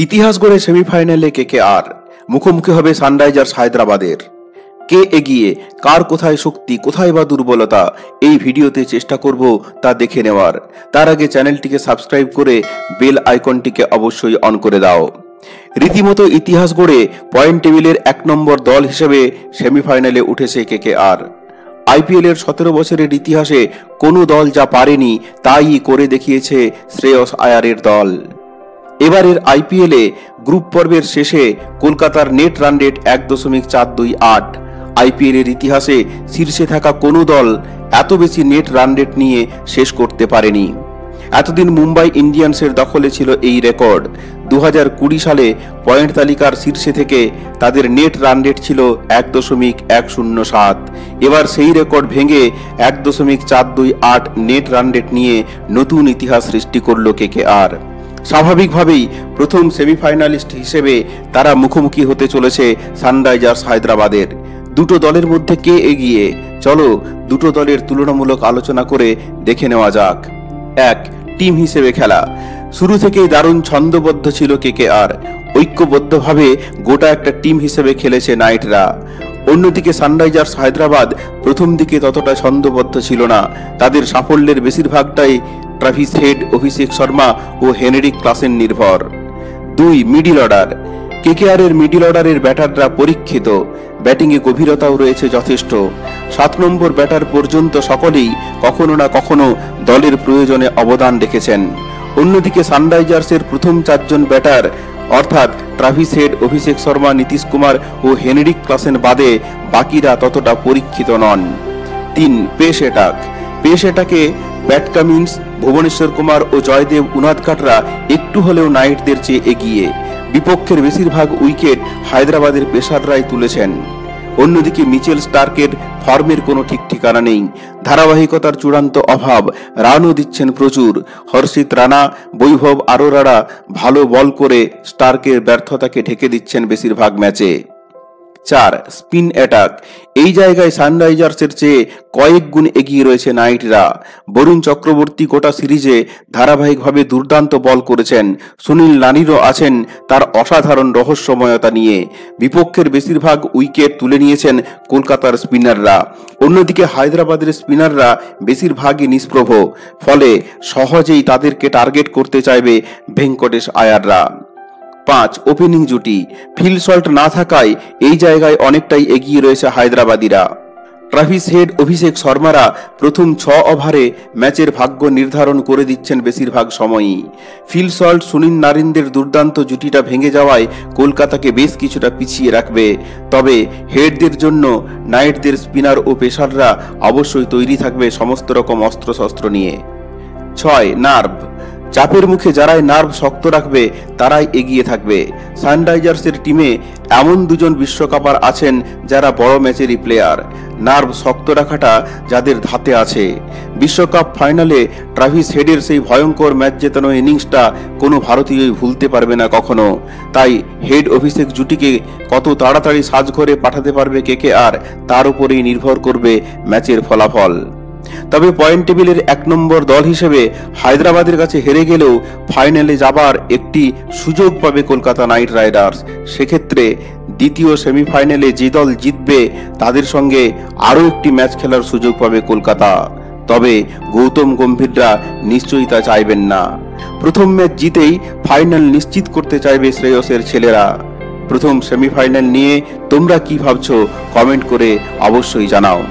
ইতিহাস গড়ে সেমিফাইনালে কেকেআর মুখোমুখি হবে সানরাইজার্স হায়দ্রাবাদের। কে এগিয়ে, কার কোথায় শক্তি, কোথায় বা দুর্বলতা, এই ভিডিওতে চেষ্টা করব তা দেখে নেওয়ার। তার আগে চ্যানেলটিকে সাবস্ক্রাইব করে বেল আইকনটিকে অবশ্যই অন করে দাও। রীতিমতো ইতিহাস গড়ে পয়েন্ট টেবিলের 1 নম্বর দল হিসেবে সেমিফাইনালে উঠেছে কেকেআর। আইপিএলের 17 বছরের ইতিহাসে কোনো দল যা পারেনি তাই করে দেখিয়েছে শ্রেয়স আয়ারের দল। এবারের আইপিএলে গ্রুপ পর্বের শেষে কলকাতার নেট রান রেট 1.428। আইপিএলের ইতিহাসে শীর্ষে থাকা কোনো দল এত বেশি নেট রান রেট নিয়ে শেষ করতে পারেনি। এতদিন মুম্বাই ইন্ডিয়ান্সের দখলে ছিল এই রেকর্ড। 2020 সালে পয়েন্ট তালিকার শীর্ষে থেকে তাদের নেট রান রেট ছিল 1.107। এবার সেই রেকর্ড ভেঙে 1.428 নেট রান রেট নিয়ে নতুন ইতিহাস সৃষ্টি করল কেকেআর। স্বাভাবিকভাবেই প্রথম সেমিফাইনালিস্ট হিসেবে তারা মুখোমুখি হতে চলেছে সানরাইজার্স হায়দ্রাবাদের। দুটো দলের মধ্যে কে এগিয়ে, চলো দুটো দলের তুলনামূলক আলোচনা করে দেখে নেওয়া যাক। 1. টিম হিসেবে খেলা। শুরু থেকেই দারুণ ছন্দবদ্ধ ছিল কেকেআর। ঐক্যবদ্ধভাবে গোটা একটা টিম হিসেবে খেলেছে নাইটরা। অন্যদিকে সানরাইজার্স হায়দ্রাবাদ প্রথম দিকে ততটা ছন্দবদ্ধ ছিল না। তাদের সাফল্যের বেশিরভাগটাই ট্রাভিস হেড, অভিষেক শর্মা ও হেনরিক ক্লাসেন নির্ভর। 2. Middle order. কেকেআর এর মিডিল অর্ডারের ব্যাটাররা পরীক্ষিত, ব্যাটিংয়ে গভীরতাও রয়েছে যথেষ্ট। 7 নম্বর ব্যাটার পর্যন্ত সকলেই কখনো না কখনো দলের প্রয়োজনে অবদান রেখেছেন। অন্যদিকে সানরাইজার্সের প্রথম 4 জন ব্যাটার অর্থাৎ ট্রাভিস হেড, অভিষেক শর্মা, নীতিশ কুমার ও হেনরিক ক্লাসেন বাদে বাকিরা ততটা পরীক্ষিত নন। 3. Pace attack. পেস অ্যাটাকে প্যাট কামিন্স, ভুবনেশ্বর কুমার ও জয়দেব উনাদকাটরা একটু হলেও নাইটদের চেয়ে এগিয়ে। বিপক্ষের বেশিরভাগ উইকেট হায়দ্রাবাদের পেসাররাই তুলেছেন। অন্যদিকে মিচেল স্টার্কের ফর্মের কোনো ঠিক ঠিকানা নেই, ধারাবাহিকতার চূড়ান্ত অভাব, রানও দিচ্ছেন প্রচুর। হর্ষিত রানা, বৈভব আরোরারা ভালো বল করে স্টার্কের ব্যর্থতাকে ঢেকে দিচ্ছেন বেশিরভাগ ম্যাচে। 4. Spin attack. এই জায়গায় সানরাইজার্সের চেয়ে কয়েক গুণ এগিয়ে রয়েছে নাইটরা। বরুণ চক্রবর্তী গোটা সিরিজে ধারাবাহিকভাবে দুর্দান্ত বল করেছেন। সুনীল নারিনও আছেন তার অসাধারণ রহস্যময়তা নিয়ে। বিপক্ষের বেশিরভাগ উইকেট তুলে নিয়েছেন কলকাতার স্পিনাররা। অন্যদিকে হায়দ্রাবাদের স্পিনাররা বেশিরভাগই নিষ্প্রভ, ফলে সহজেই তাদেরকে টার্গেট করতে চাইবে ভেঙ্কটেশ আয়াররা। 5. ওপেনিং জুটি। ফিল সল্ট না থাকায় এই জায়গায় অনেকটাই এগিয়ে রয়েছে হায়দ্রাবাদীরা। ট্রাভিস হেড, অভিষেক শর্মারা প্রথম 6 ওভারে ম্যাচের ভাগ্য নির্ধারণ করে দিচ্ছেন বেশিরভাগ সময়ই। ফিল সল্ট, সুনীল নারিনদের দুর্দান্ত জুটিটা ভেঙে যাওয়ায় কলকাতাকে বেশ কিছুটা পিছিয়ে রাখবে। তবে হেডদের জন্য নাইটদের স্পিনার ও পেসাররা অবশ্যই তৈরি থাকবে সমস্ত রকম অস্ত্রশস্ত্র নিয়ে। 6. নার্ভ। চাপের মুখে যারাই নার্ভ শক্ত রাখবে তারাই এগিয়ে থাকবে। সানরাইজার্সের টিমে এমন 2 জন বিশ্বকাপার আছেন যারা বড় ম্যাচেরই প্লেয়ার। নার্ভ শক্ত রাখাটা যাদের ধাতে আছে। বিশ্বকাপ ফাইনালে ট্রাভিস হেডের সেই ভয়ঙ্কর ম্যাচ জেতানো ইনিংসটা কোনো ভারতীয়ই ভুলতে পারবে না কখনো। তাই হেড অভিষেক জুটিকে কত তাড়াতাড়ি সাজঘরে পাঠাতে পারবে কেকেআর তার উপরেই নির্ভর করবে ম্যাচের ফলাফল। তবে পয়েন্ট টেবিলের 1 নম্বর দল হিসেবে হায়দ্রাবাদের কাছে হেরে গেলেও ফাইনালে যাবার একটি সুযোগ পাবে কলকাতা নাইট রাইডার্স। সেক্ষেত্রে দ্বিতীয় সেমিফাইনালে যে দল জিতবে তাদের সঙ্গে আরও একটি ম্যাচ খেলার সুযোগ পাবে কলকাতা। তবে গৌতম গম্ভীররা নিশ্চয়ই তা চাইবেন না। প্রথম ম্যাচ জিতেই ফাইনাল নিশ্চিত করতে চাইবে শ্রেয়সের ছেলেরা। প্রথম সেমিফাইনাল নিয়ে তোমরা কি ভাবছো কমেন্ট করে অবশ্যই জানাও।